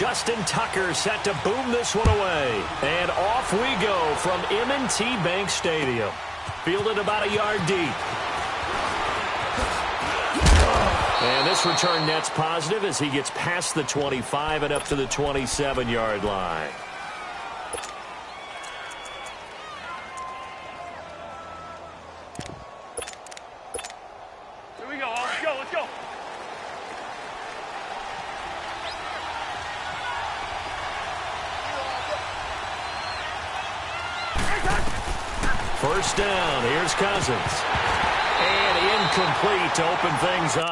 Justin Tucker set to boom this one away. And off we go from M&T Bank Stadium. Fielded about a yard deep. And this return net's positive as he gets past the 25 and up to the 27-yard line. Here we go. Let's go. Let's go. First down. Here's Cousins. And incomplete to open things up.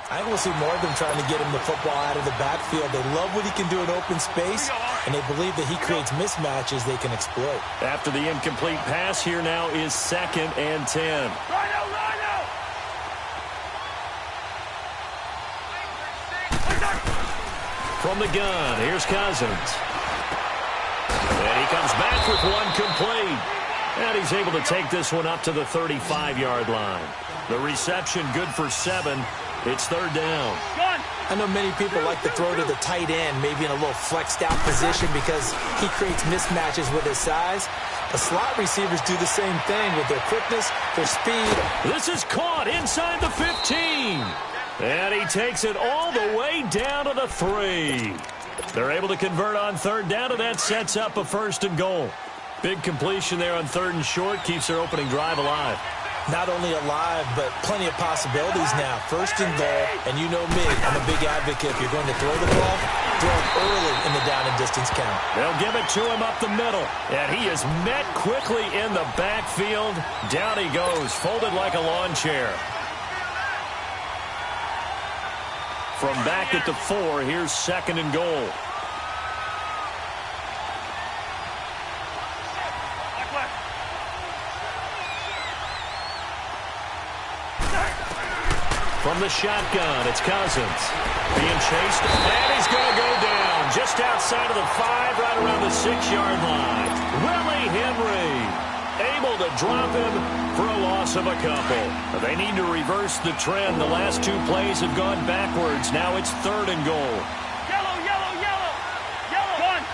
I think we'll see more of them trying to get him the football out of the backfield. They love what he can do in open space, and they believe that he creates mismatches they can exploit. After the incomplete pass, here now is 2nd and 10. Rhino! From the gun, here's Cousins. And he comes back with one complete. And he's able to take this one up to the 35-yard line. The reception good for 7. It's 3rd down. I know many people like to throw to the tight end, maybe in a little flexed out position because he creates mismatches with his size. The slot receivers do the same thing with their quickness, their speed. This is caught inside the 15. And he takes it all the way down to the 3. They're able to convert on 3rd down, and that sets up a 1st and goal. Big completion there on 3rd and short, keeps their opening drive alive. Not only alive, but plenty of possibilities now. 1st and goal, and you know me, I'm a big advocate. If you're going to throw the ball, throw it early in the down and distance count. They'll give it to him up the middle, and he is met quickly in the backfield. Down he goes, folded like a lawn chair. From back at the 4, here's 2nd and goal. From the shotgun, it's Cousins. Being chased, and he's going to go down just outside of the 5, right around the 6-yard line. Willie Henry able to drop him for a loss of a couple. They need to reverse the trend. The last 2 plays have gone backwards. Now it's 3rd and goal. Yellow, yellow, yellow. Yellow. One.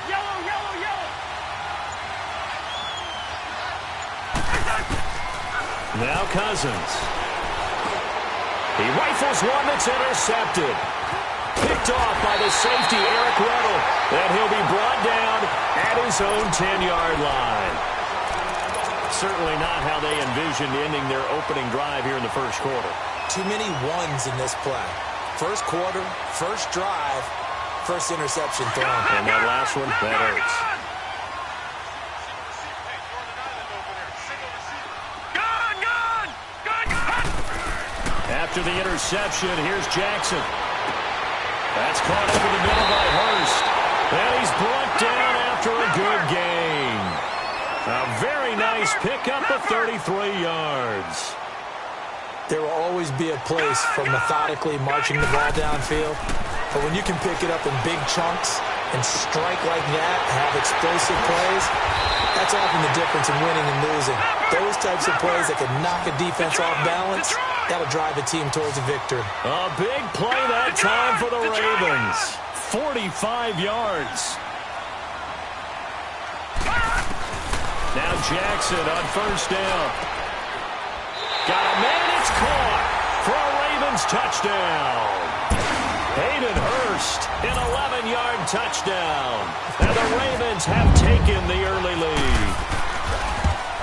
Yellow, yellow, yellow. Now Cousins. He rifles one that's intercepted. Picked off by the safety, Eric Weddle. And he'll be brought down at his own 10-yard line. Certainly not how they envisioned ending their opening drive here in the 1st quarter. Too many ones in this play. 1st quarter, 1st drive, 1st interception thrown. And that last one, that hurts. After the interception, here's Jackson. That's caught over the middle by Hurst. And he's brought down after a good gain. A very nice pickup of 33 yards. There will always be a place for methodically marching the ball downfield. But when you can pick it up in big chunks and strike like that, have explosive plays, that's often the difference in winning and losing. Those types of plays that can knock a defense off balance, that'll drive a team towards a victory. A big play that time for the Ravens. 45 yards. Now Jackson on 1st down. Got a man, it's caught for a Ravens touchdown. Hayden Hurst, an 11-yard touchdown. And the Ravens have taken the early lead.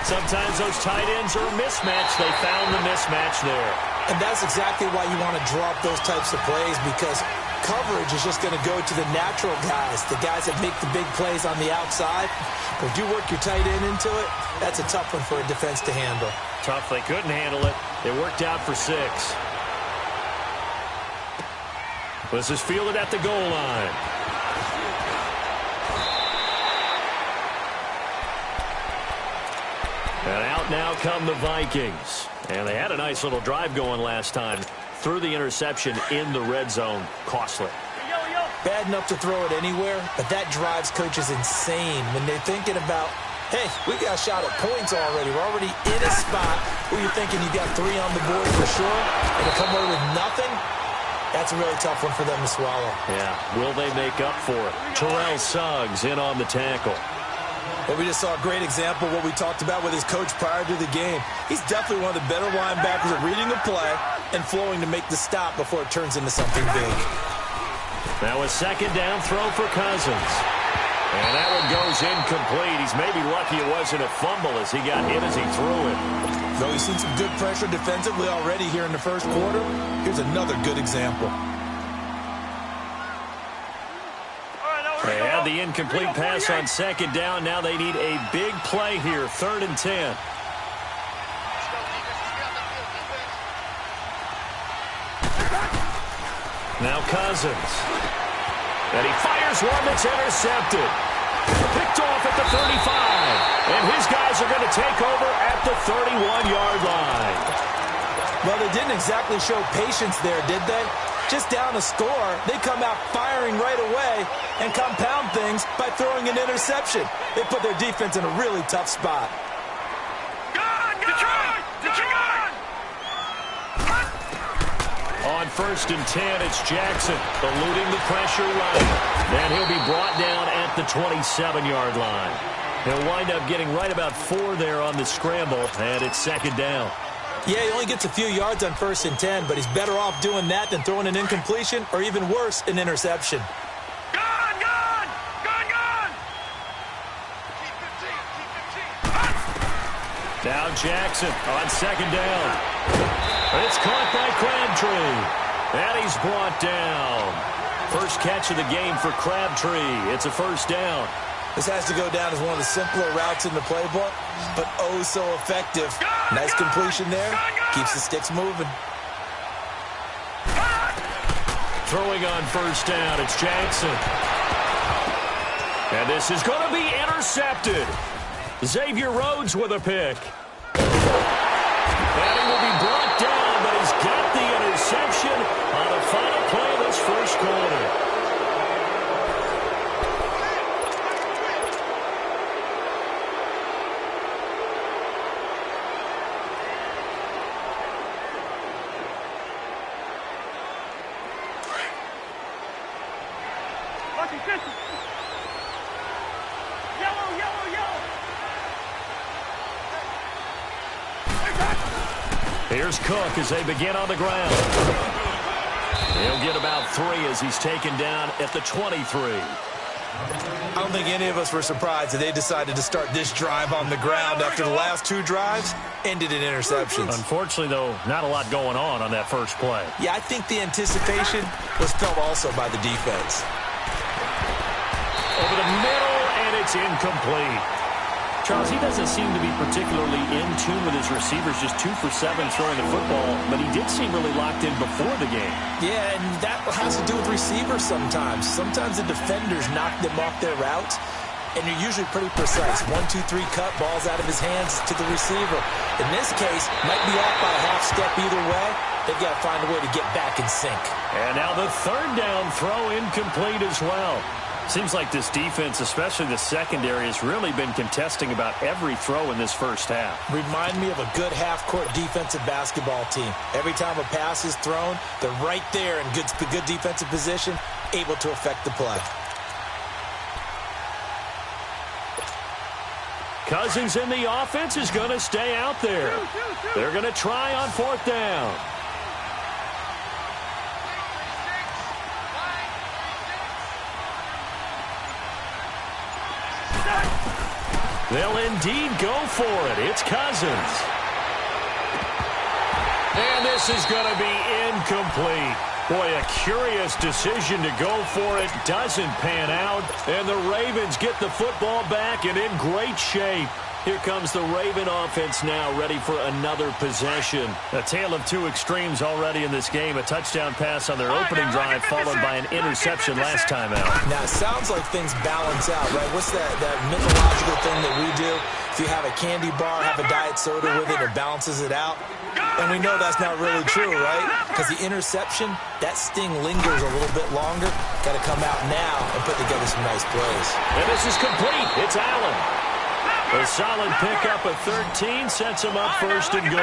Sometimes those tight ends are a mismatch. They found the mismatch there. And that's exactly why you want to draw up those types of plays, because coverage is just going to go to the natural guys, the guys that make the big plays on the outside. But if you work your tight end into it, that's a tough one for a defense to handle. Tough. They couldn't handle it. It worked out for 6. This is fielded at the goal line. And out now come the Vikings. And they had a nice little drive going last time. Threw the interception in the red zone. Costly. Bad enough to throw it anywhere, but that drives coaches insane when they're thinking about, hey, we got a shot at points already. We're already in a spot where you're thinking you got 3 on the board for sure, and to come away with nothing, that's a really tough one for them to swallow. Yeah, will they make up for it? Terrell Suggs in on the tackle. Well, we just saw a great example of what we talked about with his coach prior to the game. He's definitely one of the better linebackers at reading a play and flowing to make the stop before it turns into something big. Now a second down throw for Cousins. And that one goes incomplete. He's maybe lucky it wasn't a fumble as he got hit as he threw it. Though he's seen some good pressure defensively already here in the first quarter, here's another good example. They had the incomplete pass on second down. Now they need a big play here, 3rd and 10. Now Cousins. And he fires one that's intercepted. Picked off at the 35. And his guys are going to take over at the 31-yard line. Well, they didn't exactly show patience there, did they? Just down a score, they come out firing right away and compound things by throwing an interception. They put their defense in a really tough spot. On 1st and 10, it's Jackson eluding the pressure right. And he'll be brought down at the 27-yard line. He'll wind up getting right about 4 there on the scramble, and it's 2nd down. Yeah, he only gets a few yards on 1st and 10, but he's better off doing that than throwing an incompletion or even worse, an interception. Now Jackson on 2nd down. It's caught by Crabtree. And he's brought down. First catch of the game for Crabtree. It's a 1st down. This has to go down as one of the simpler routes in the playbook, but oh so effective. Nice completion there. Keeps the sticks moving. Throwing on 1st down, it's Jackson. And this is going to be intercepted. Xavier Rhodes with a pick. And he will be brought down, but he's got the interception on the final play of this first quarter. Here's Cook as they begin on the ground. He'll get about 3 as he's taken down at the 23. I don't think any of us were surprised that they decided to start this drive on the ground after the last 2 drives ended in interceptions. Unfortunately, though, not a lot going on that first play. Yeah, I think the anticipation was felt also by the defense. Over the middle, and it's incomplete. Charles, he doesn't seem to be particularly in tune with his receivers, just 2 for 7 throwing the football, but he did seem really locked in before the game. Yeah, and that has to do with receivers sometimes. Sometimes the defenders knock them off their routes, and you're usually pretty precise. 1, 2, 3 cut, balls out of his hands to the receiver. In this case, might be off by a half step either way. They've got to find a way to get back in sync. And now the 3rd down throw incomplete as well. Seems like this defense, especially the secondary, has really been contesting about every throw in this first half. Remind me of a good half-court defensive basketball team. Every time a pass is thrown, they're right there in good defensive position, able to affect the play. Cousins in the offense is going to stay out there. They're going to try on 4th down. They'll indeed go for it. It's Cousins. And this is going to be incomplete. Boy, a curious decision to go for it. Doesn't pan out. And the Ravens get the football back and in great shape. Here comes the Raven offense now, ready for another possession. A tale of two extremes already in this game. A touchdown pass on their opening drive, followed by an interception last time out. Now, it sounds like things balance out, right? What's that mythological thing that we do? If you have a candy bar, have a diet soda with it, it balances it out. And we know that's not really true, right? Because the interception, that sting lingers a little bit longer. Got to come out now and put together some nice plays. And this is complete. It's Allen. A solid pickup of 13 sets him up first and goal.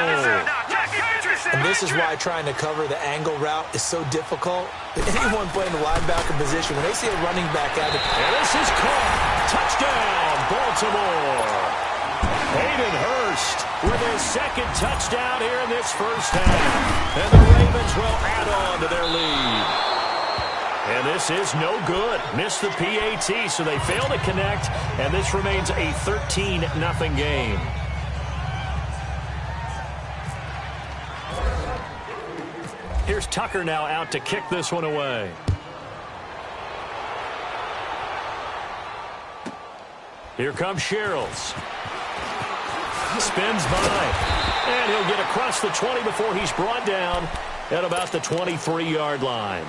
And this is why trying to cover the angle route is so difficult. Anyone playing the linebacker position, when they see a running back out of... And this is caught. Touchdown, Baltimore. Hayden Hurst with his second touchdown here in this first half. And the Ravens will add on to their lead. And this is no good. Missed the PAT, so they fail to connect, and this remains a 13-0 game. Here's Tucker now out to kick this one away. Here comes Sherrills. Spins by, and he'll get across the 20 before he's brought down at about the 23-yard line.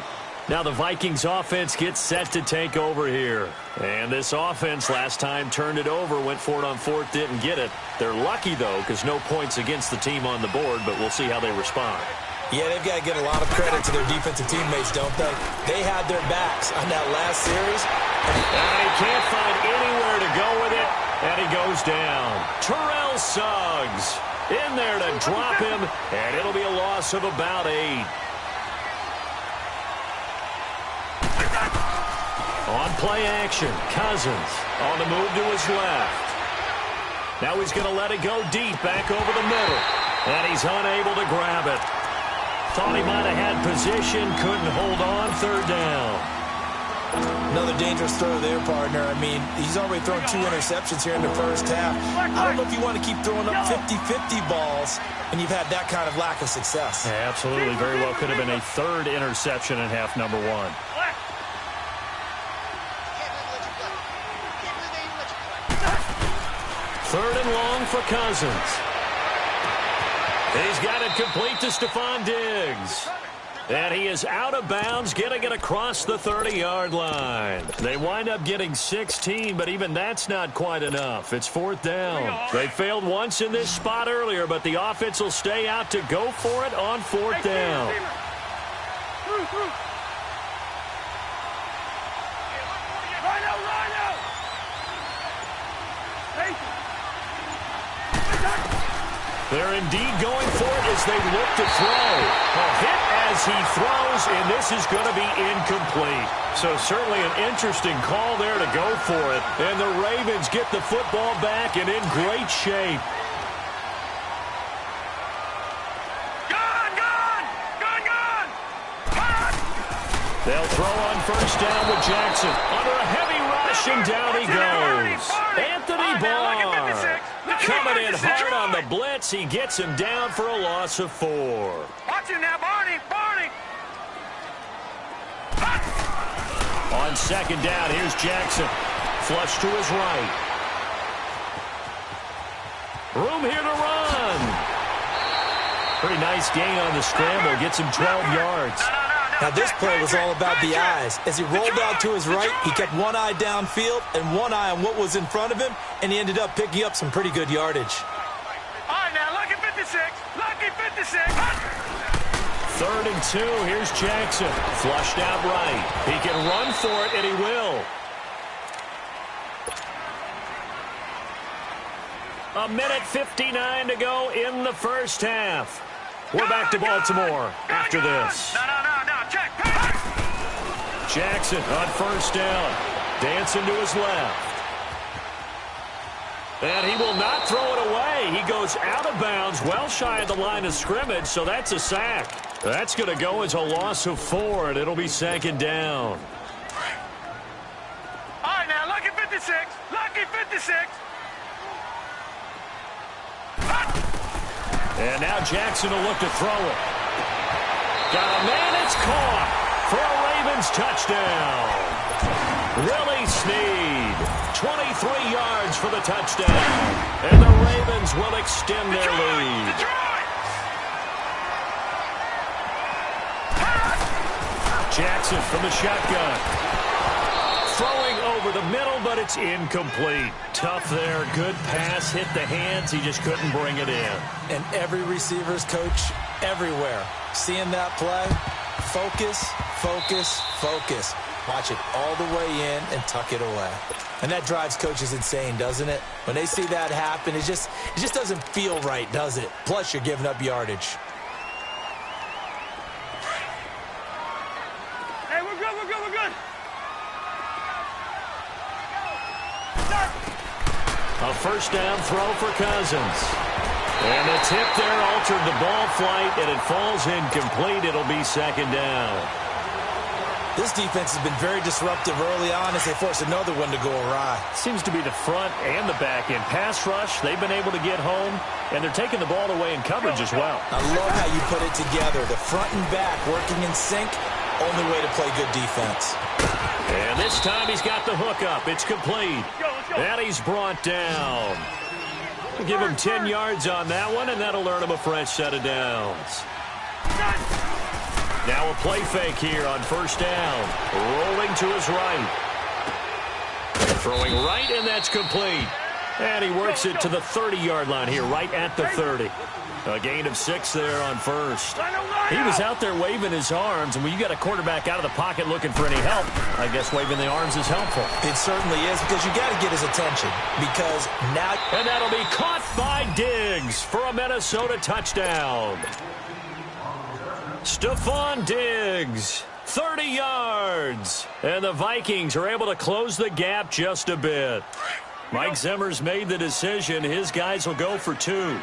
Now the Vikings offense gets set to take over here. And this offense last time turned it over, went for it on fourth, didn't get it. They're lucky, though, because no points against the team on the board, but we'll see how they respond. Yeah, they've got to give a lot of credit to their defensive teammates, don't they? They had their backs on that last series. And he can't find anywhere to go with it, and he goes down. Terrell Suggs in there to drop him, and it'll be a loss of about 8. On play action, Cousins on the move to his left. Now he's going to let it go deep back over the middle. And he's unable to grab it. Thought he might have had position, couldn't hold on, third down. Another dangerous throw there, partner. I mean, he's already thrown 2 interceptions here in the first half. I don't know if you want to keep throwing up 50-50 balls and you've had that kind of lack of success. Yeah, absolutely. Very well could have been a third interception in half number 1. Third and long for Cousins. He's got it complete to Stephon Diggs. And he is out of bounds, getting it across the 30-yard line. They wind up getting 16, but even that's not quite enough. It's fourth down. They failed once in this spot earlier, but the offense will stay out to go for it on fourth down. They're indeed going for it as they look to throw. A hit as he throws, and this is going to be incomplete. So certainly an interesting call there to go for it. And the Ravens get the football back and in great shape. They'll throw on first down with Jackson. Under a heavy rush, and down he goes. Anthony Barr coming in hard on the blitz. He gets him down for a loss of 4. Watch him now, Barney. On second down, here's Jackson. Flush to his right. Room here to run. Pretty nice gain on the scramble. Gets him 12 yards. Now, this play was all about the eyes. As he rolled out to his right, he kept one eye downfield and one eye on what was in front of him, and he ended up picking up some pretty good yardage. All right, now, lucky 56. Lucky 56. Third and 2. Here's Jackson. Flushed out right. He can run for it, and he will. A minute 59 to go in the first half. We're back to Baltimore after this. No. Check. Jackson on first down. Dancing to his left. And he will not throw it away. He goes out of bounds, well shy of the line of scrimmage, so that's a sack. That's going to go as a loss of 4, and it'll be second down. All right, now, lucky 56. Lucky 56. And now Jackson will look to throw it. Got a man, it's caught for a Ravens touchdown. Willie Snead, 23 yards for the touchdown. And the Ravens will extend their lead. Jackson from the shotgun. Throwing over the middle, but it's incomplete. Tough there. Good pass. Hit the hands. He just couldn't bring it in. And every receiver's coach everywhere. Seeing that play, focus, focus, focus. Watch it all the way in and tuck it away. And that drives coaches insane, doesn't it? When they see that happen, it just doesn't feel right, does it? Plus, you're giving up yardage. Hey, we're good, we're good, we're good. A first down throw for Cousins. And the tip there altered the ball flight, and it falls incomplete. It'll be second down. This defense has been very disruptive early on as they force another one to go awry. Seems to be the front and the back end. Pass rush, they've been able to get home, and they're taking the ball away in coverage as well. I love how you put it together. The front and back working in sync, only way to play good defense. And this time he's got the hook up. It's complete. And he's brought down. We'll give him 10 yards on that one, and that'll earn him a fresh set of downs. Now a play fake here on first down. Rolling to his right. Throwing right, and that's complete. And he works it to the 30-yard line here, right at the 30. A gain of 6 there on first. He was out there waving his arms, and when you got a quarterback out of the pocket looking for any help, I guess waving the arms is helpful. It certainly is, because you got to get his attention. Because now... And that'll be caught by Diggs for a Minnesota touchdown. Stephon Diggs, 30 yards. And the Vikings are able to close the gap just a bit. Mike Zimmer's made the decision. His guys will go for 2.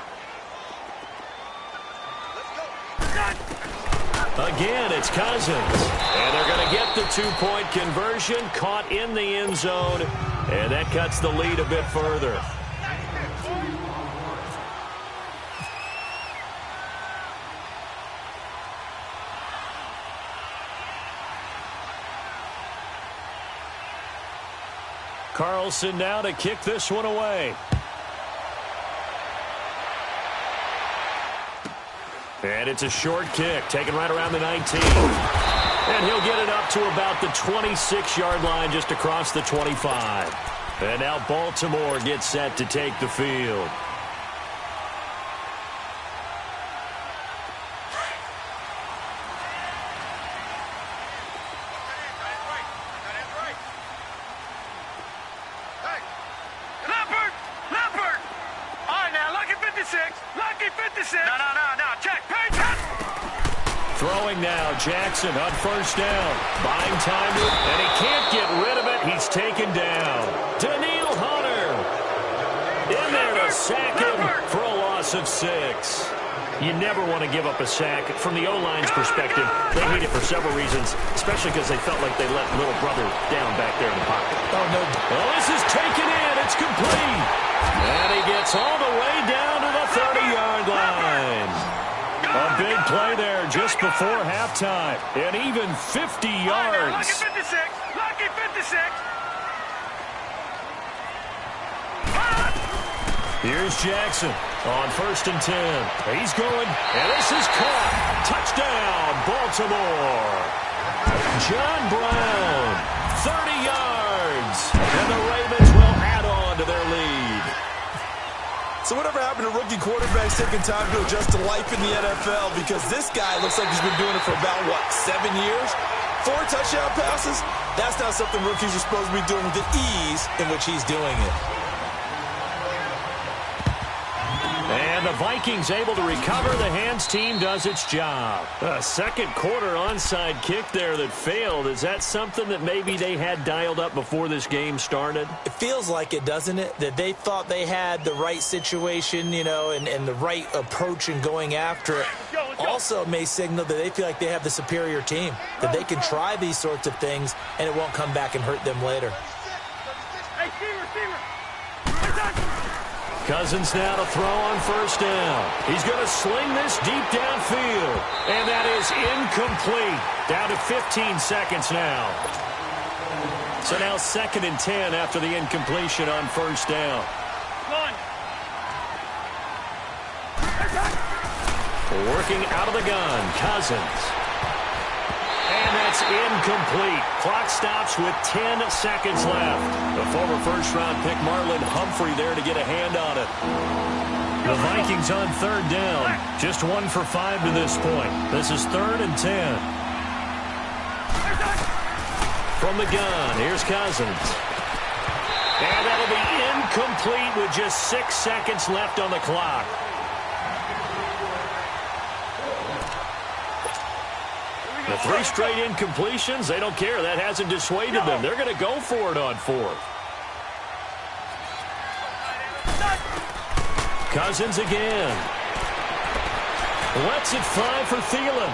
Again, it's Cousins. And they're going to get the 2-point conversion, caught in the end zone. And that cuts the lead a bit further. Carlson now to kick this one away. And it's a short kick, taken right around the 19. And he'll get it up to about the 26-yard line, just across the 25. And now Baltimore gets set to take the field. Throwing now, Jackson on first down. Buying time, and he can't get rid of it. He's taken down. Daniil Hunter in there to sack him for a loss of 6. You never want to give up a sack. From the O-line's perspective, they hate it for several reasons, especially because they felt like they let little brother down back there in the pocket. Oh, no. Well, this is taken in. It's complete. And he gets all the way down to the 30-yard line. A big play there just before halftime. And even 50 yards. Lucky 56. Lucky 56. Here's Jackson on first and 10. He's going, and this is caught. Touchdown, Baltimore. John Brown, 30 yards. And the Ravens will add on to their lead. So whatever happened to rookie quarterbacks taking time to adjust to life in the NFL? Because this guy looks like he's been doing it for about, 7 years? 4 touchdown passes? That's not something rookies are supposed to be doing with the ease in which he's doing it. And the Vikings able to recover. The hands team does its job. A second quarter onside kick there that failed. Is that something that maybe they had dialed up before this game started? It feels like it, doesn't it? That they thought they had the right situation, and the right approach in going after it. Also, it may signal that they feel like they have the superior team, that they can try these sorts of things, and it won't come back and hurt them later. Hey, receiver. Cousins now to throw on first down. He's going to sling this deep downfield. And that is incomplete. Down to 15 seconds now. So now 2nd and 10 after the incompletion on first down. Working out of the gun, Cousins. And that's incomplete. Clock stops with 10 seconds left. The former first-round pick Marlon Humphrey there to get a hand on it. The Vikings on 3rd down. Just 1 for 5 to this point. This is 3rd and 10. From the gun, here's Cousins. And that'll be incomplete with just 6 seconds left on the clock. The 3 straight incompletions, they don't care. That hasn't dissuaded them. They're going to go for it on 4th. Cousins again. Lets it fly for Thielen.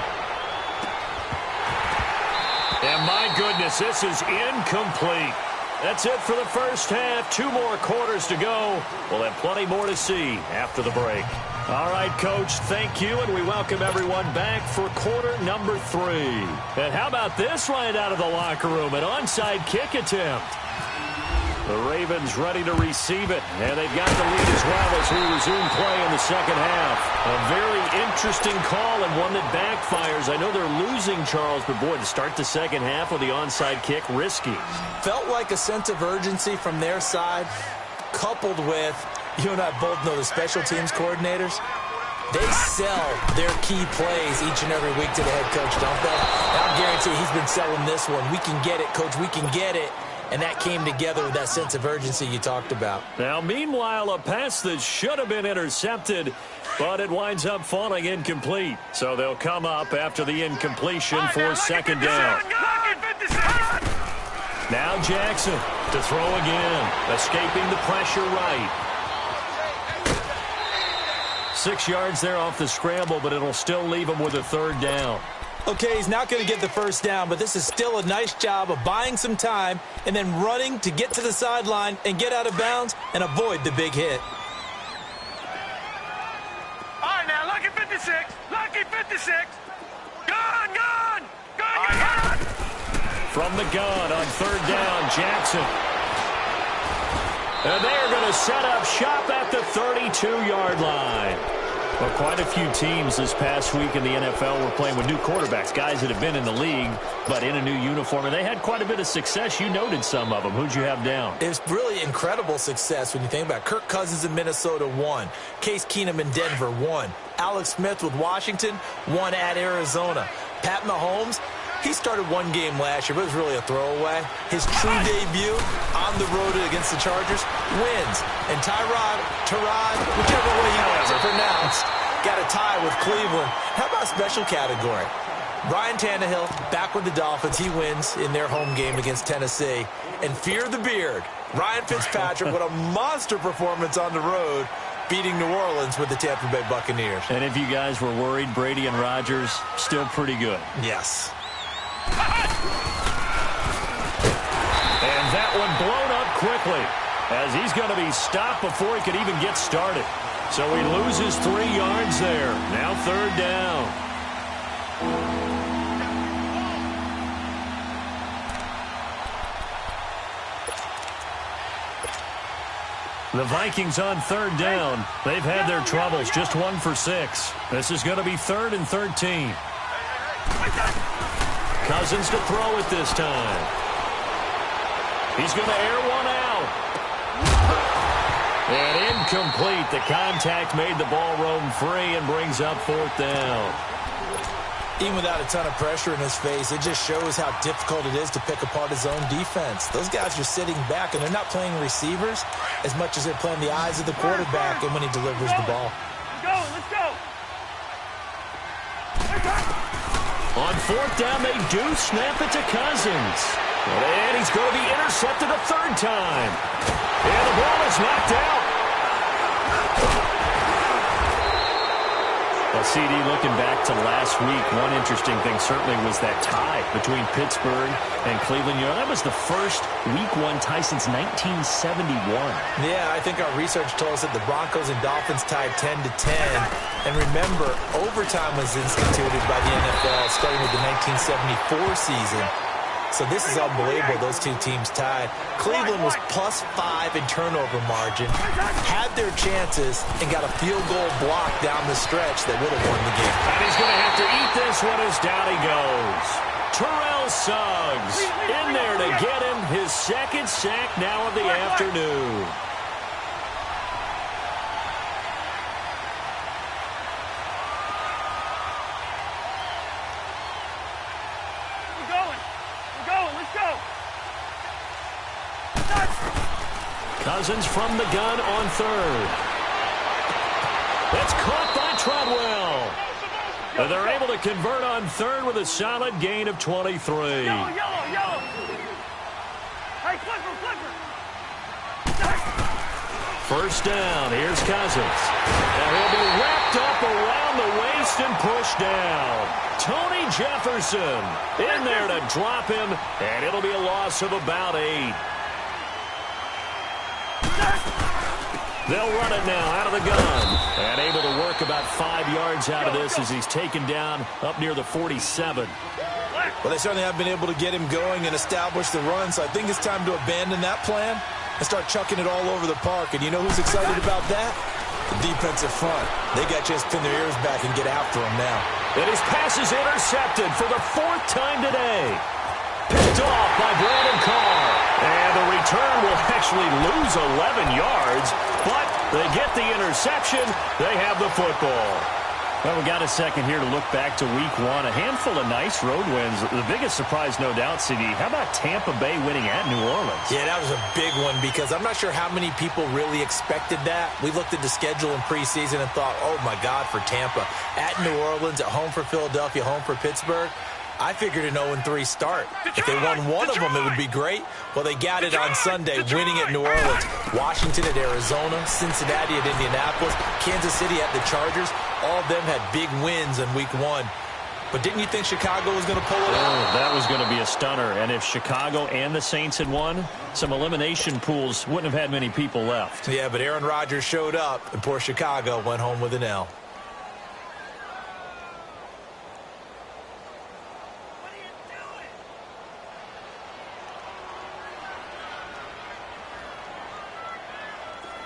And my goodness, this is incomplete. That's it for the first half. 2 more quarters to go. We'll have plenty more to see after the break. All right, Coach, thank you, and we welcome everyone back for quarter number 3. And how about this right out of the locker room, an onside kick attempt. The Ravens ready to receive it, and they've got the lead as well as we resume play in the second half. A very interesting call and one that backfires. I know they're losing, Charles, but boy, to start the second half with the onside kick, risky. Felt like a sense of urgency from their side, coupled with, you and I both know the special teams coordinators, they sell their key plays each and every week to the head coach, don't they? And I'll guarantee he's been selling this one. We can get it, Coach, we can get it. And that came together with that sense of urgency you talked about. Now, meanwhile, a pass that should have been intercepted, but it winds up falling incomplete. So they'll come up after the incompletion for 2nd down. Now Jackson to throw again, escaping the pressure right. 6 yards there off the scramble, but it'll still leave him with a 3rd down. Okay, he's not going to get the first down, but this is still a nice job of buying some time and then running to get to the sideline and get out of bounds and avoid the big hit. All right, now, lucky 56. Lucky 56. Gone. From the gun on 3rd down, Jackson. And they are going to set up shop at the 32-yard line. Well, quite a few teams this past week in the NFL were playing with new quarterbacks, guys that have been in the league, but in a new uniform. And they had quite a bit of success. You noted some of them. Who'd you have down? It's really incredible success when you think about it. Kirk Cousins in Minnesota, 1. Case Keenum in Denver, 1. Alex Smith with Washington, 1 at Arizona. Pat Mahomes, he started 1 game last year, but it was really a throwaway. His true debut on the road against the Chargers wins. And Tyrod, whichever way you want to pronounce, got a tie with Cleveland. How about special category? Ryan Tannehill back with the Dolphins. He wins in their home game against Tennessee. And fear the beard, Ryan Fitzpatrick with a monster performance on the road, beating New Orleans with the Tampa Bay Buccaneers. And if you guys were worried, Brady and Rodgers still pretty good. Yes. And that one blown up quickly as he's going to be stopped before he could even get started. So he loses 3 yards there. Now 3rd down. The Vikings on 3rd down. They've had their troubles. Just 1 for 6. This is going to be 3rd and 13. Cousins to throw it this time. He's going to air one out. And incomplete. The contact made the ball roam free and brings up 4th down. Even without a ton of pressure in his face, it just shows how difficult it is to pick apart his own defense. Those guys are sitting back, and they're not playing receivers as much as they're playing the eyes of the quarterback and when he delivers the ball. Let's go. On 4th down, they do snap it to Cousins. And he's going to be intercepted a 3rd time. And the ball is knocked out. A Well, CD, looking back to last week, one interesting thing certainly was that tie between Pittsburgh and Cleveland. You know, that was the first Week 1 tie since 1971. Yeah, I think our research told us that the Broncos and Dolphins tied 10-10. And remember, overtime was instituted by the NFL starting with the 1974 season. So this is unbelievable, those two teams tied. Cleveland was +5 in turnover margin, had their chances, and got a field goal block down the stretch that would have won the game. And he's going to have to eat this one as down he goes. Terrell Suggs in there to get him his second sack now of the afternoon. Cousins from the gun on third. That's caught by Treadwell. And they're able to convert on third with a solid gain of 23. Yellow. Hey, flipper. First down. Here's Cousins. Now he'll be wrapped up around the waist and pushed down. Tony Jefferson in there to drop him, and it'll be a loss of about 8. They'll run it now out of the gun. And able to work about 5 yards out of this as he's taken down up near the 47. Well, they certainly have been able to get him going and establish the run, so I think it's time to abandon that plan and start chucking it all over the park. And you know who's excited about that? The defensive front. They got to just pin their ears back and get after him now. And his pass is intercepted for the 4th time today. Picked off by Brandon Carr. And the return will actually lose 11 yards, but they get the interception. They have the football. Well, we got a second here to look back to Week 1. A handful of nice road wins. The biggest surprise, no doubt, CD. How about Tampa Bay winning at New Orleans? Yeah, that was a big one because I'm not sure how many people really expected that. We looked at the schedule in preseason and thought, oh, my God, for Tampa. At New Orleans, at home for Philadelphia, home for Pittsburgh. I figured an 0-3 start. If they won one of them, it would be great. Well, they got it on Sunday, winning at New Orleans. Washington at Arizona, Cincinnati at Indianapolis, Kansas City at the Chargers. All of them had big wins in Week 1. But didn't you think Chicago was going to pull it out? That was going to be a stunner. And if Chicago and the Saints had won, some elimination pools wouldn't have had many people left. Yeah, but Aaron Rodgers showed up, and poor Chicago went home with an L.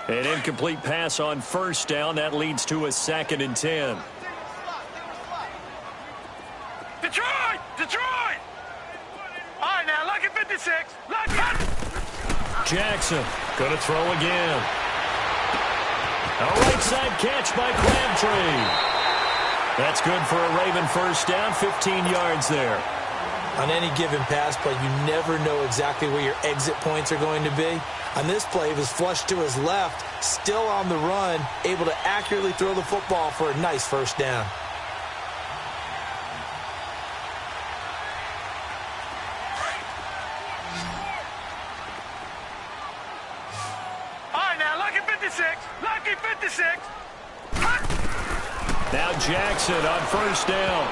An incomplete pass on first down. That leads to a 2nd and 10. Detroit! All right, now, lucky 56. Lucky. Jackson going to throw again. A right side catch by Crabtree. That's good for a Raven first down, 15 yards there. On any given pass play, you never know exactly where your exit points are going to be. On this play, he was flushed to his left, still on the run, able to accurately throw the football for a nice first down. All right, now, lucky 56. Lucky 56. Now Jackson on first down.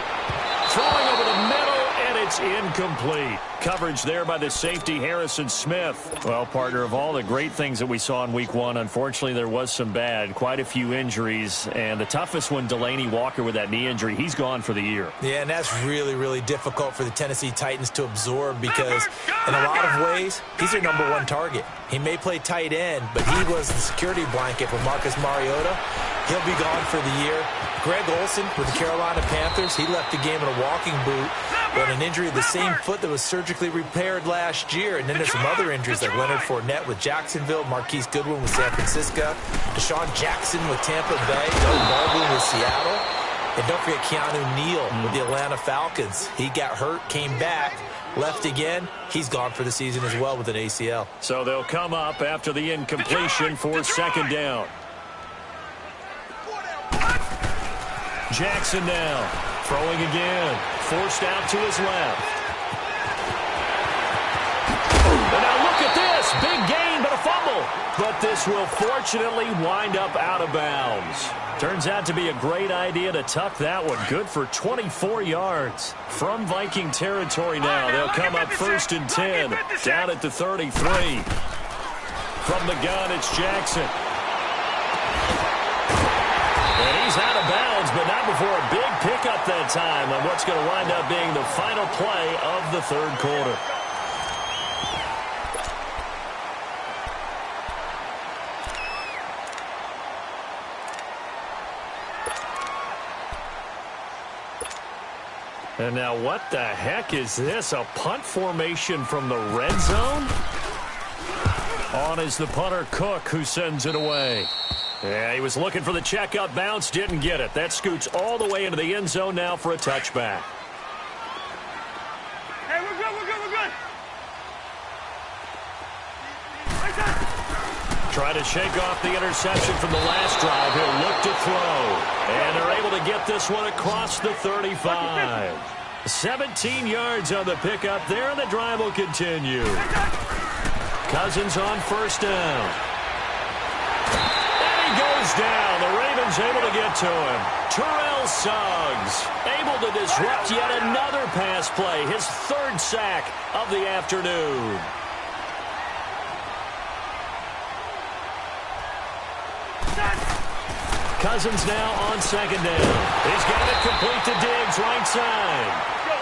Throwing over the middle, and it's incomplete. Coverage there by the safety, Harrison Smith. Well, partner, of all the great things that we saw in Week 1, unfortunately there was some bad. Quite a few injuries, and the toughest one, Delaney Walker with that knee injury. He's gone for the year. Yeah, and that's really, really difficult for the Tennessee Titans to absorb because in a lot of ways, he's their #1 target. He may play tight end, but he was the security blanket for Marcus Mariota. He'll be gone for the year. Greg Olsen with the Carolina Panthers, he left the game in a walking boot with an injury of the same foot that was surgically repaired last year. And then there's some other injuries like Leonard Fournette with Jacksonville, Marquise Goodwin with San Francisco, Deshaun Jackson with Tampa Bay, Doug Baldwin with Seattle. And don't forget Keanu Neal with the Atlanta Falcons. He got hurt, came back, left again. He's gone for the season as well with an ACL. So they'll come up after the incompletion for 2nd down. Jackson now, throwing again, forced out to his left. And now look at this, big gain, but a fumble, but this will fortunately wind up out of bounds. Turns out to be a great idea to tuck that one. Good for 24 yards. From Viking territory now, they'll come up 1st and 10, down at the 33. From the gun, it's Jackson. And he's out of bounds, but not before a big pickup that time on what's going to wind up being the final play of the 3rd quarter. And now what the heck is this? A punt formation from the red zone? On is the punter Cook, who sends it away. Yeah, he was looking for the checkup bounce, didn't get it. That scoots all the way into the end zone now for a touchback. Hey, we're good, we're good, we're good. Try to shake off the interception from the last drive. He'll look to throw. And they're able to get this one across the 35. 17 yards on the pickup there, and the drive will continue. Cousins on 1st down. And he goes down. The Ravens able to get to him. Terrell Suggs able to disrupt yet another pass play. His 3rd sack of the afternoon. Cousins now on 2nd down. He's got it complete to Diggs, right side.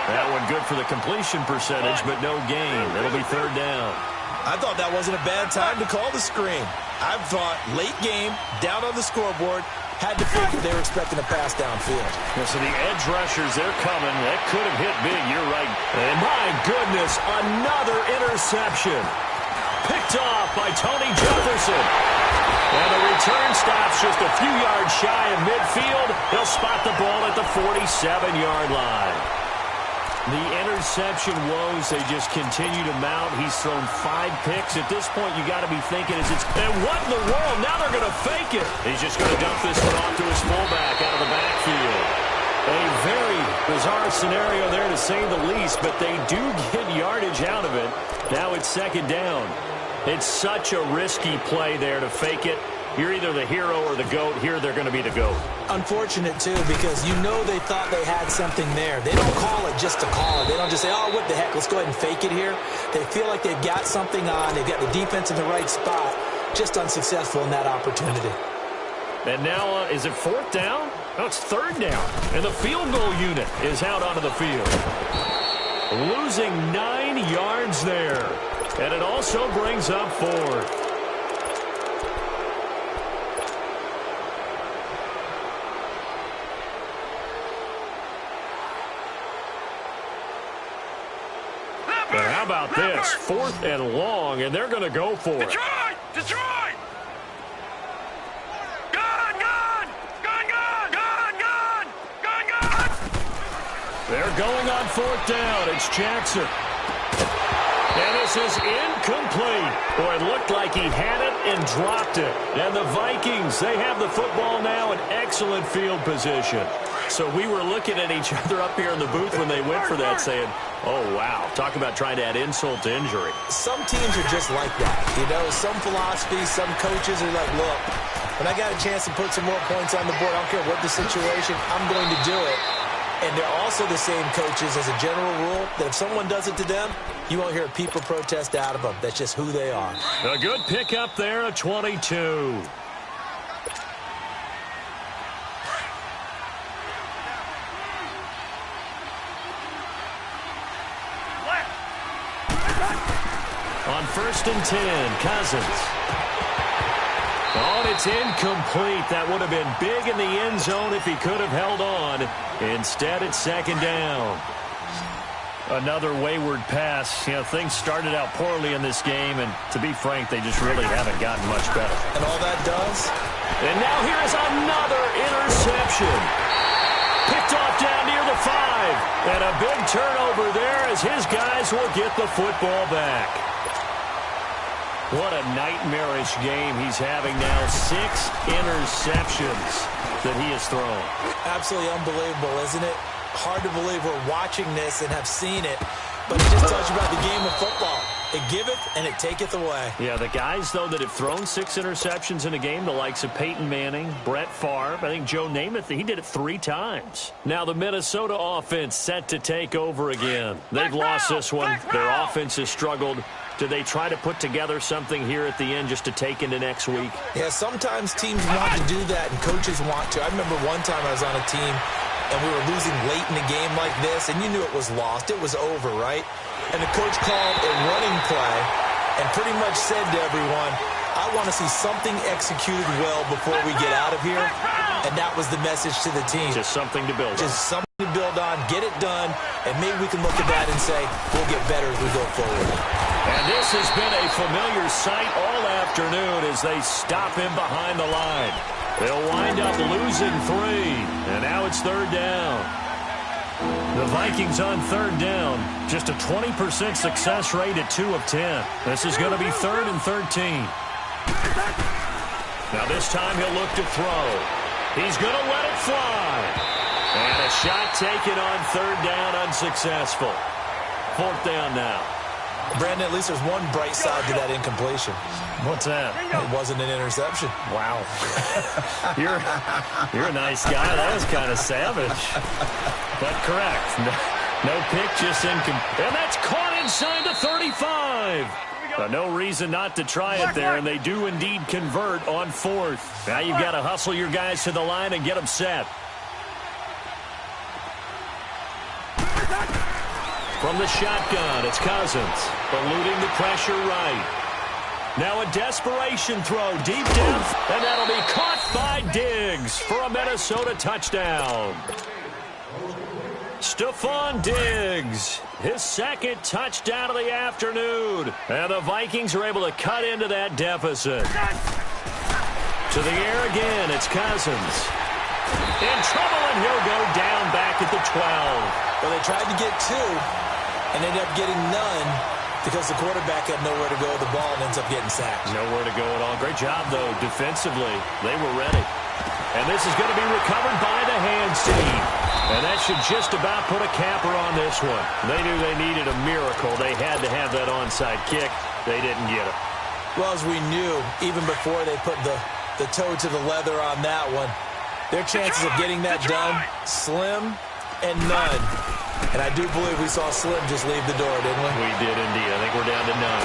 That one good for the completion percentage, but no gain. It'll be 3rd down. I thought that wasn't a bad time to call the screen. I thought late game, down on the scoreboard, had to figure they were expecting a pass downfield. Yeah, so the edge rushers, they're coming. That could have hit big, you're right. And my goodness, another interception. Picked off by Tony Jefferson. And the return stops just a few yards shy of midfield. They'll spot the ball at the 47-yard line. The interception woes, they just continue to mount. He's thrown 5 picks. At this point, you got to be thinking, and what in the world? Now they're going to fake it. He's just going to dump this one off to his fullback out of the backfield. A very bizarre scenario there, to say the least, but they do get yardage out of it. Now it's 2nd down. It's such a risky play there to fake it. You're either the hero or the GOAT. Here they're going to be the GOAT. Unfortunate, too, because you know they thought they had something there. They don't call it just to call it. They don't just say, oh, what the heck, let's go ahead and fake it here. They feel like they've got something on. They've got the defense in the right spot. Just unsuccessful in that opportunity. And now, is it 4th down? No, it's 3rd down. And the field goal unit is out onto the field. Losing 9 yards there. And it also brings up 4th. But how about this? 4th and long, and they're going to go for it. Detroit! Detroit! Gun! Gun! Gun! Gun! Gun! Gun! Gun! Gun! They're going on 4th down. It's Jackson. And this is incomplete. Boy, it looked like he had it and dropped it. And the Vikings, they have the football now in excellent field position. So we were looking at each other up here in the booth when they went for that, saying, oh, wow, talk about trying to add insult to injury. Some teams are just like that. You know, some philosophies, some coaches are like, look, when I got a chance to put some more points on the board, I don't care what the situation, I'm going to do it. And they're also the same coaches as a general rule that if someone does it to them, you won't hear a peep or protest out of them. That's just who they are. A good pickup there, a 22. On 1st and 10, Cousins. Oh, and it's incomplete. That would have been big in the end zone if he could have held on. Instead, it's 2nd down. Another wayward pass. You know, things started out poorly in this game, and to be frank, they just really haven't gotten much better. And all that does? And now here's another interception. Picked off down near the 5. And a big turnover there as his guys will get the football back. What a nightmarish game he's having now. 6 interceptions that he has thrown. Absolutely unbelievable, isn't it? Hard to believe we're watching this and have seen it. But it just tells you about the game of football. It giveth and it taketh away. Yeah, the guys, though, that have thrown 6 interceptions in a game, the likes of Peyton Manning, Brett Favre, I think Joe Namath, he did it 3 times. Now the Minnesota offense set to take over again. They've lost this one. Their offense has struggled. Do they try to put together something here at the end just to take into next week? Yeah, sometimes teams want to do that and coaches want to. I remember one time I was on a team and we were losing late in a game like this, and you knew it was lost. It was over, right? And the coach called a running play and pretty much said to everyone, I want to see something executed well before we get out of here. And that was the message to the team. Just something to build on. Just something to build on, get it done, and maybe we can look at that and say, we'll get better as we go forward. And this has been a familiar sight all afternoon as they stop him behind the line. They'll wind up losing 3, and now it's 3rd down. The Vikings on 3rd down, just a 20% success rate at 2 of 10. This is going to be 3rd and 13. Now this time he'll look to throw. He's going to let it fly. And a shot taken on 3rd down, unsuccessful. 4th down now. Brandon, at least there's one bright side to that incompletion. What's that? It wasn't an interception. Wow. You're a nice guy. That was kind of savage. But correct. No pick, just incomplete. And that's caught inside the 35. No reason not to try it there, and they do indeed convert on 4th. Now you've got to hustle your guys to the line and get them set. From the shotgun, it's Cousins, eluding the pressure right. Now a desperation throw deep down, and that'll be caught by Diggs for a Minnesota touchdown. Stephon Diggs, his 2nd touchdown of the afternoon. And the Vikings are able to cut into that deficit. To the air again, it's Cousins. In trouble, and he'll go down back at the 12. Well, they tried to get 2. And ended up getting none because the quarterback had nowhere to go with the ball and ends up getting sacked. Nowhere to go at all. Great job, though, defensively. They were ready. And this is going to be recovered by the hands team. And that should just about put a capper on this one. They knew they needed a miracle. They had to have that onside kick. They didn't get it. Well, as we knew, even before they put the toe to the leather on that one, their chances of getting that done, slim and none. And I do believe we saw Slim just leave the door, didn't we? We did indeed. I think we're down to none.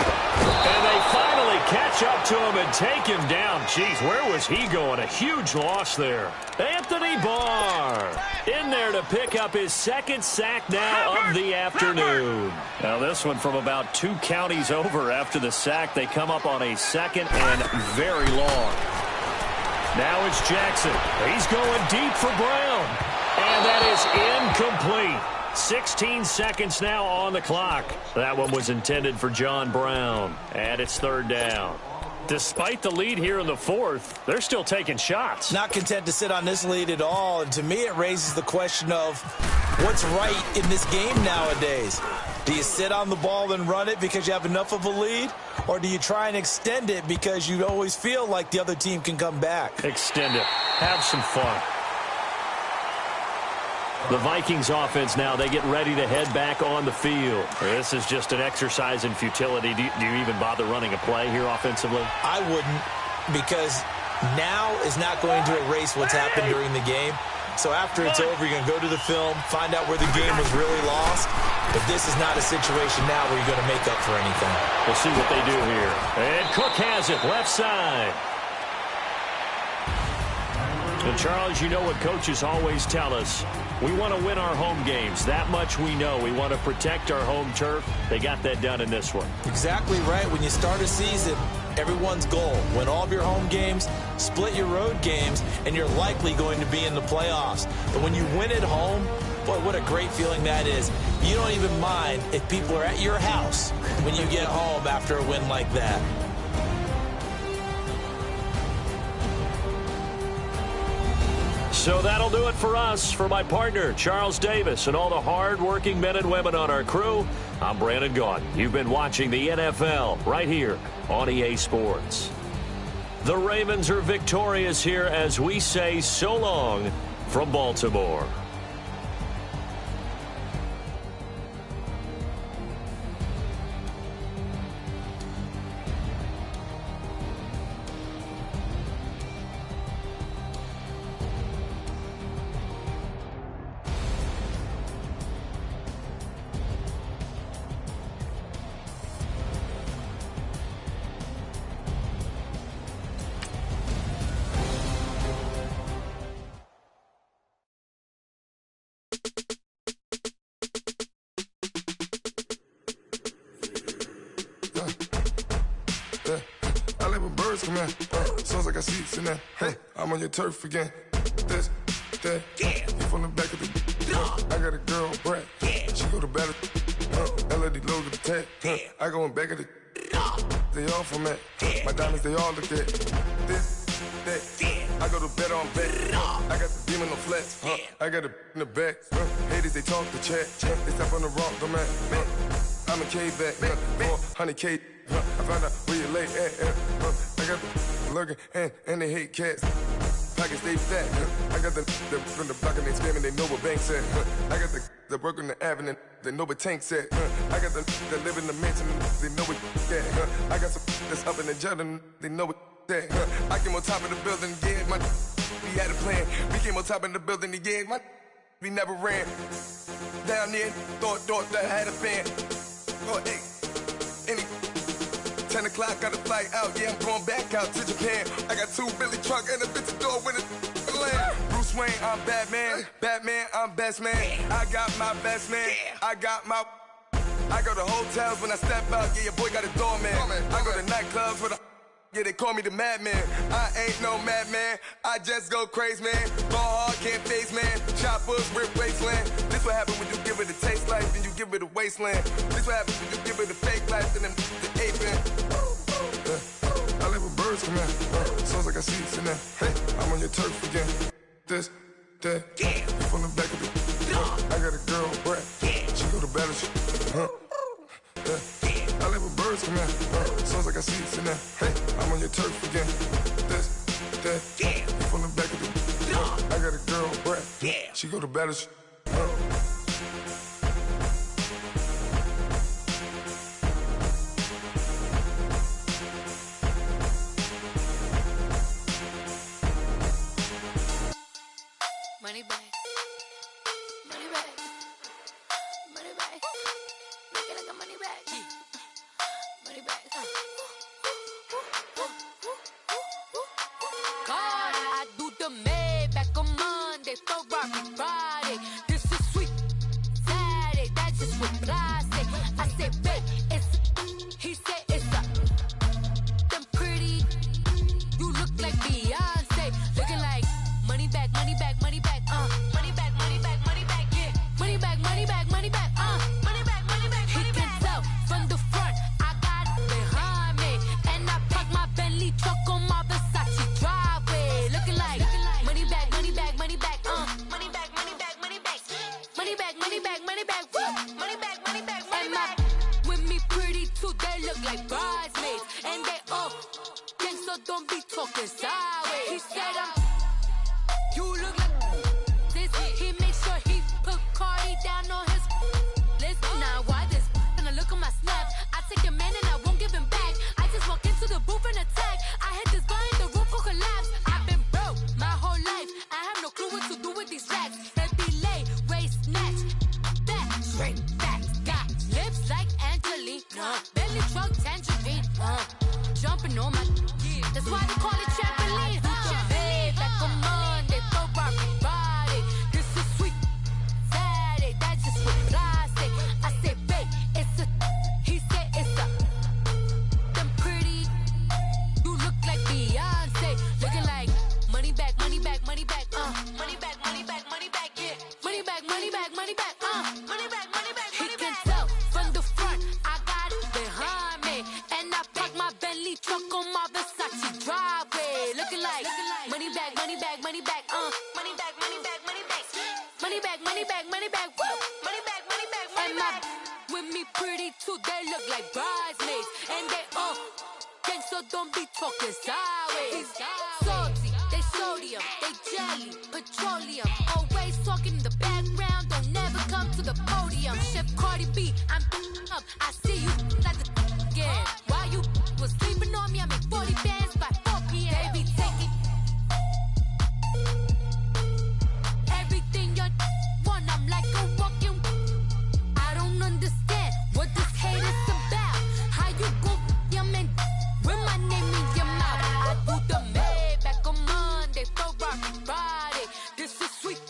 And they finally catch up to him and take him down. Jeez, where was he going? A huge loss there. Anthony Barr in there to pick up his 2nd sack now of the afternoon. Now this one from about 2 counties over after the sack. They come up on a 2nd and very long. Now it's Jackson. He's going deep for Brown. And that is incomplete. 16 seconds now on the clock. That one was intended for John Brown. And it's 3rd down. Despite the lead here in the 4th, they're still taking shots. Not content to sit on this lead at all. And to me, it raises the question of what's right in this game nowadays. Do you sit on the ball and run it because you have enough of a lead? Or do you try and extend it because you always feel like the other team can come back? Extend it. Have some fun. The Vikings offense now, they get ready to head back on the field. This is just an exercise in futility. Do you even bother running a play here offensively? I wouldn't, because now is not going to erase what's happened during the game. So after it's over, you're going to go to the film, find out where the game was really lost. But this is not a situation now where you're going to make up for anything. We'll see what they do here. And Cook has it, left side. And Charles, you know what coaches always tell us. We want to win our home games. That much we know. We want to protect our home turf. They got that done in this one. Exactly right. When you start a season, everyone's goal, win all of your home games, split your road games, and you're likely going to be in the playoffs. But when you win at home, boy, what a great feeling that is. You don't even mind if people are at your house when you get home after a win like that. So that'll do it for us. For my partner, Charles Davis, and all the hard-working men and women on our crew, I'm Brandon Gaudin. You've been watching the NFL right here on EA Sports. The Ravens are victorious here as we say so long from Baltimore. birds come in. Sounds like I seats in there. Hey, I'm on your turf again. This, that, you from the back of the. I got a girl, Brad. She go to battle. LED logo the tag. I go in back of the. They all from it. My diamonds, they all look at. This, that. I go to bed on bed. I got the demon on flats. I got it in the back. Haters, they talk the chat. They step on the rock, the man. I'm a K-back. 400K. I found out where you lay at. I got the lurking and they hate cats. Pockets stay fat. I got the from the block and they screaming, they know what banks at. I got the work on the avenue, they know what tanks at. I got the live in the mansion, they know what that. I got some that's up in the jungle, they know what that. I came on top of the building, yeah, we had a plan. We came on top of the building, yeah, we never ran. Down there, thought that I had a band. Oh, hey, 10 o'clock, got a flight out, yeah, I'm going back out to Japan. I got 2 Billy truck and a bitch door with a land. Bruce Wayne, I'm Batman. Batman, I'm best man. I got my best man. I got my. I go to hotels when I step out, yeah, your boy got a doorman. I go to nightclubs with a. Yeah, they call me the madman. I ain't no madman. I just go crazy, man. Ball hard, can't face, man. Choppers, rip wasteland. This what happen when you give it a taste life and you give it a wasteland. This what happens when you give it a fake life and then the aping. I live with birds come in. Sounds like I seats in there. Hey, I'm on your turf again. This, that, you from the back of the. I got a girl, Brad. She go to battle. I live with birds come in. Sounds like I seats in there. Hey, I'm on your turf again. This, that, you from the back of the. I got a girl, Brad. She go to battle. Money back, money back, money back. Make it like a money back, money back. God, I do the Maybach on Monday, Ferrari Friday. This is sweet Saturday, that's just what I say. I say, babe, it's he said it's a. Them pretty, you look like Beyonce, looking like money back, money back, money back. Money back, money back, money back, yeah. Money back, money back, money back, money back, money back, money back. He can tell from the front, I got it behind me. And I park my Bentley truck on my Versace driveway. Looking like money back, money back, money back, money back, money back, money back. Money back, money back, money back, woo. Money back, money back, money back. With me pretty too, they look like bridesmaids. And they all gang, so don't be talking sideways. He said you look like this. He make sure he put Cardi down on his list. Now why this? And I look at my snap. I take a man and I won't give him back. I just walk into the booth and attack. I hit this guy in the roof will collapse. I've been broke my whole life. I have no clue what to do with these racks. Heavy lay, waist snatch, back straight back. Got lips like Angelina, belly truck tangerine. Jumping on my, that's why they call it trampoline. Back on Monday, Ferrari Friday. This is sweet Saturday, that's just what I say. I say, babe, it's a. He said it's a. Them pretty, you look like Beyonce, looking like money back, money back, money back, money back, money back, money back, yeah. Money back, money back, money back, money back, money back. He can tell from the front, I got it behind me, and I park my Bentley truck on my Versace driveway, looking like money back, money back, money back, money back, money back, money back, money back, money back, money back, woo, money back, money back, money back. With me pretty too, they look like bridesmaids, and they all gang, so don't be talking sideways. Salty, they sodium, they jelly, petroleum, always talking in the background, don't never come to the podium. Chef Cardi B, I'm up, I see you like the again. While you was sleeping on me, I make 40 bands by 4 p.m. They be taking everything you want, I'm like a walking. I don't understand what this hate is about. How you go, your man, with my name in your mouth. I do the Maybach on Monday, Ferrari Friday. This is sweet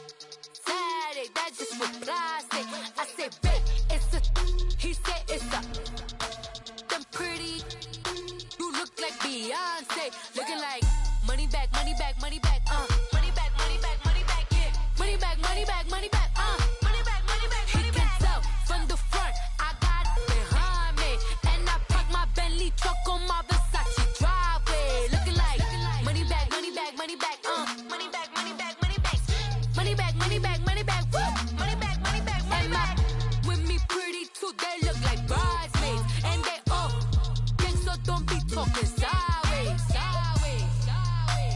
Saturday, that's just what I say. I say, babe, it's a. He said it's a. money back, money back, money back, money back, money back, money back, yeah. Money back, money back, money back, money back, money back, money back. He can tell from the front, I got it behind me, and I park my Bentley truck on my Versace driveway, looking like money back, money back, money back, money back, money back, money back, money back, money back, money back, woo, money back, money back, money back. With me pretty too, they look like bridesmaids, and they all gang, so don't be talking sideways, sideways, sideways.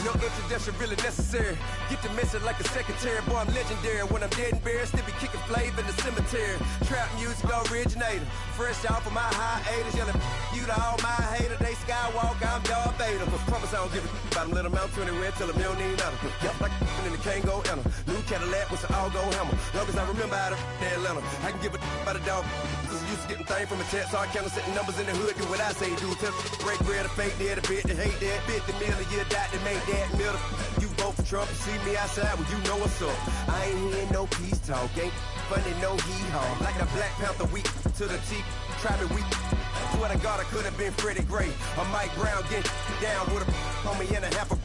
No introduction really necessary. Get the message like a secretary. Boy, I'm legendary. When I'm dead and buried, still be kicking flavor in the cemetery. Trap music originator. Fresh off of my hiatus. Yelling you to all my haters. They skywalk, I'm Darth Vader. But promise I don't give a about them. Let them out anywhere. Tell them you don't need nothing. Yup, like and the can't go enter. New Cadillac with an all-go hammer. Long as I remember how to Atlanta. I can give a about a dog. Cause I'm used to getting things from a text. So I count setting numbers in the hood. Do what I say do. Tell break bread, a fake dead, a bit, to hate that. 50 million, you died to make that middle. You vote for Trump, you see me outside, well, you know what's up. I ain't hearing no peace talk, ain't funny, no hee-haw. Like the Black Panther weak to the teeth, try me weak. Swear to God, I could have been Freddie Gray. Or Mike Brown getting down with a on me and a half a.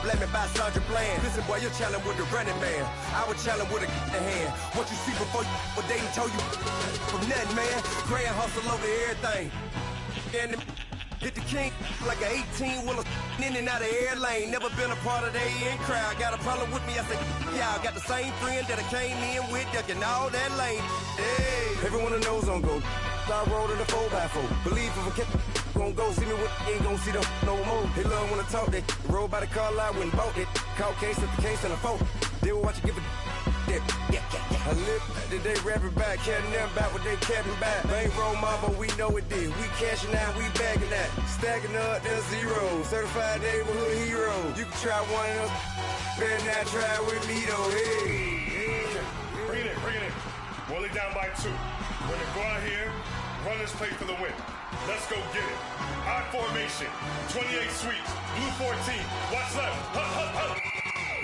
Let me buy Sandra Bland. Listen, boy, you're challenging with the running man. I would challenge with a hand. What you see before you, what they told you from nothing, man. Grand hustle over everything. And hit the king like an 18-wheeler in and out of air lane. Never been a part of the in crowd. Got a problem with me, I say, y'all got the same friend that I came in with, ducking all that lane. Hey, everyone knows on go. I rolled in a 4x4. Believe if I kept gon' go see me with ain't gon' see them no more. They love when I talk, they roll by the car lot, went and bought it. Caught case at the case and a phone. They will watch you give a yeah. I live that they rapping back, caring them back what they capping back. Bankroll mama, we know it did. We cashing out, we bagging that. Stacking up, there's zero. Certified neighborhood hero. You can try one of them, better not try with me though. Hey. Bring it in. Roll it down by 2. We're gonna go out here, run this play for the win. Let's go get it. I formation, 28 sweeps, blue 14. Watch left. Hup.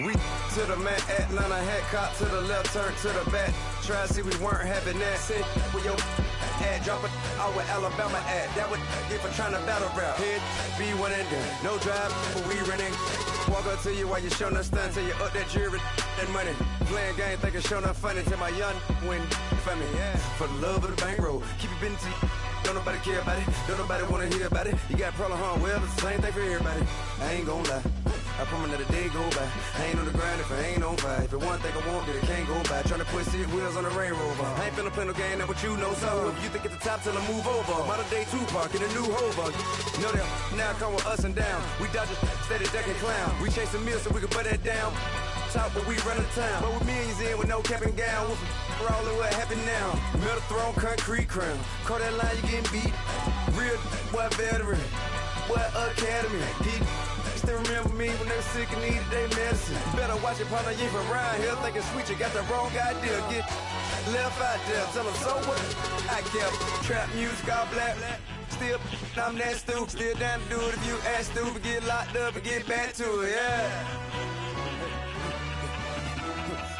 We to the man, Atlanta hat cop to the left, turn to the back. Try to see we weren't having that. Sit with your ad, drop it out with Alabama ad. That would get for trying to battle rap. Head, be one and done. No drive, but we running. Walk up to you while you showing us stun till you up that jury, that money. Playing game, thinking showing up funny till my young win for me. Yeah. For the love of the bankroll, keep it busy. Don't nobody care about it. Don't nobody wanna hear about it. You got a problem, huh? Well, it's the same thing for everybody. I ain't gon' lie. I promise that a day go by. I ain't on the grind if I ain't on fire. If it one thing I want, then it can't go by. Tryna put 6 wheels on the Range Rover. I ain't finna play no game, that what you know. So if you think it's the top till I move over. Modern day Tupac in a new Hova. Know that now come with us and down. We dodge a steady ducking clown. We chase a meal so we can put that down. Talk, but we run the town. But with millions in with no cap and gown. We're all in what happened now. Metal throne, concrete crown. Call that line, you getting beat. Real, what veteran. What academy. He still remember me when they were sick and needed their medicine. Better watch it, partner, you from around here thinking sweet, you got the wrong idea. Get left out there, tell them so what I kept. Trap music, all black. Still, I'm that stupid. Still down to do it if you ask stupid. Get locked up and get back to it, yeah.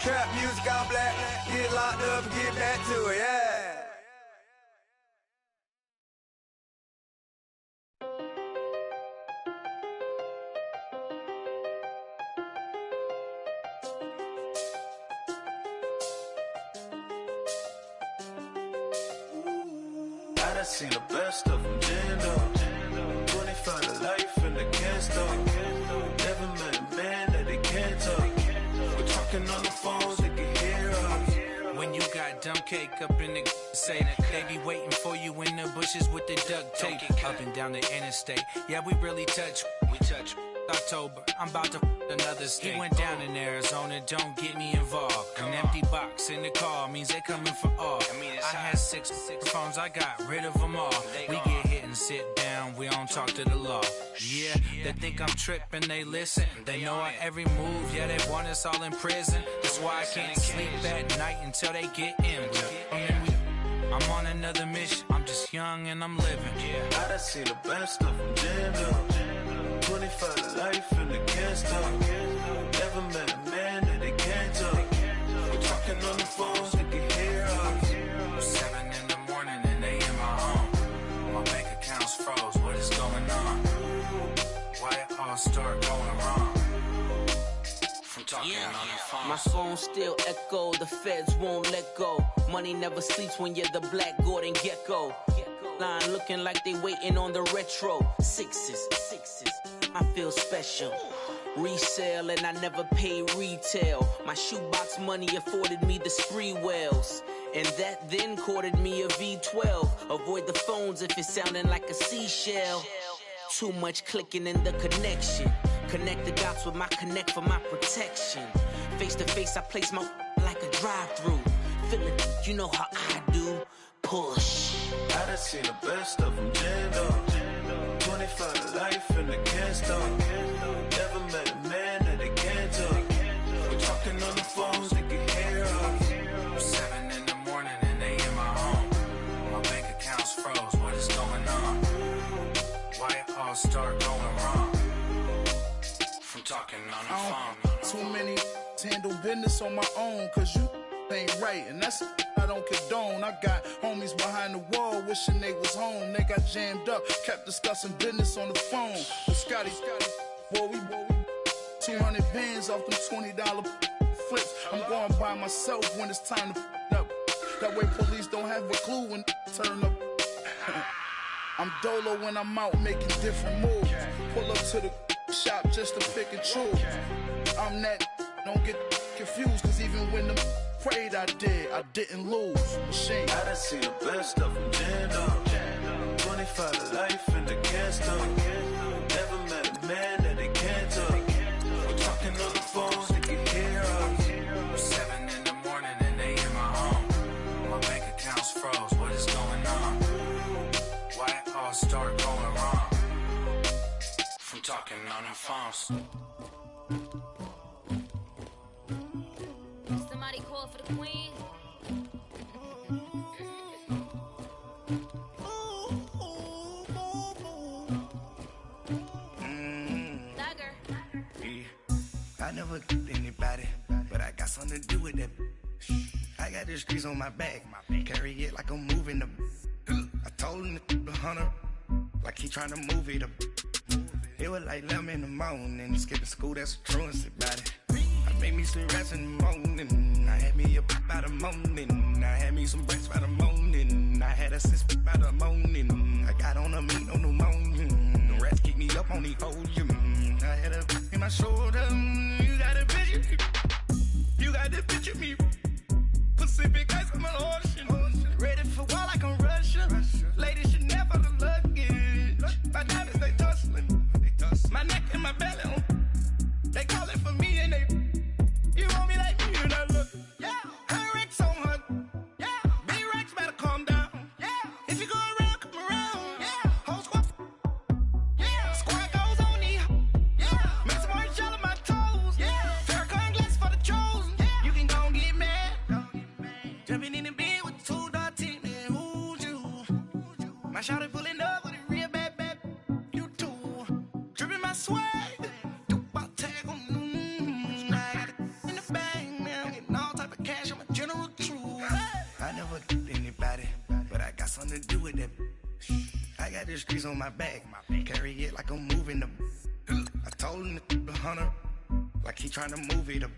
Trap music, all black. Get locked up and get back to it, yeah. I seen the best of them, jammed up. 25 to life in the can't stop. Never met a man that they can't talk. We're talking on the phones, they can hear us. When you got dumb cake up in the say that they be waiting for you in the bushes with the duct tape. Up and down the interstate, yeah, we really touch. We touch. October, I'm about to another state. He went down in Arizona, don't get me involved. An empty box in the car means they coming for all. I had six phones, I got rid of them all. We get hit in and sit down, we don't talk to the law. Yeah, they think I'm tripping, they listen. They know our every move, yeah, they want us all in prison. That's why I can't sleep at night until they get in. I'm on another mission, I'm just young and I'm living. I done seen the best of them jammed up. 25 to life and they can't stop. Never met a man that they can't talk. We're talking on the phones, they can hear us. 7 in the morning and they in my home. My bank account's froze, what is going on? Why it all start going wrong? From talking on the phone. My phone still echo, the feds won't let go. Money never sleeps when you're the Black Gordon Gecko. Line looking like they waiting on the retro. Sixes, I feel special. Resale and I never pay retail. My shoebox money afforded me the spree wells. And that then courted me a V12. Avoid the phones if it's sounding like a seashell. Too much clicking in the connection. Connect the dots with my connect for my protection. Face to face, I place my like a drive-through. Feeling, you know how I do. Push. I done seen the best of them jammed up. 25 to life and they can't stop. Never met a man that they can't talk. We're talking on the phones, they can hear us. 7 in the morning and they in my home. My bank account's froze, what is going on? Why it all start going wrong? From talking on the phone. Too many to handle business on my own, cause you ain't right, and that's I don't condone. I got homies behind the wall wishing they was home. They got jammed up, kept discussing business on the phone. But Scotty, boy, we 200 bands off them $20 flips. I'm going by myself when it's time to up. That way police don't have a clue when turn up. I'm dolo when I'm out making different moves. Pull up to the shop just to pick and choose. I'm that, don't get confused, cause even when them prayed I didn't lose. Machine. I done seen the best of them jammed up. 25 to life and they can't stop. Never met a man that they can't talk. We're talking on the phones, they can hear us. 7 in the morning and they in my home. My bank account's froze, what is going on? Why it all start going wrong? From talking on the phones. Somebody call for the queen. I never killed anybody, but I got something to do with that. I got the streets on my back, carry it like I'm moving them. I told him the hunter, like he trying to move it up. It was like 11 in the morning, skipping school, that's a truancy about it. I made me some rats in the morning, I had me a pop by the morning, I had me some breaks by the morning, I had a sis by the morning, I got on a meat on the morning, the rats keep me up on the podium, I had a in my shoulder, you got a picture, you got the picture me, Pacific ice on my ocean, ready for war like I'm Russian, ladies should never the luggage, my diamonds they tussling, my neck and my belly on. They call it for me and they. You want me like me and I look. Yeah. Her Rex on her. Yeah. B-Rex better calm down. Yeah. If you go around, come around. Yeah. Whole squad. Yeah. Squad goes on me. Yeah. Make some orange gel on my toes. Yeah. Farrakhan glass for the chosen. Yeah. You can go and get mad. Jumping in the bed with 2 dark teeth, man. Who's you? My shawty pulling up with a real bad. You too. Dripping my swag. Something to do with that. I got the streets on my back, carry it like I'm moving them. I told him the hunter, like he trying to move it up.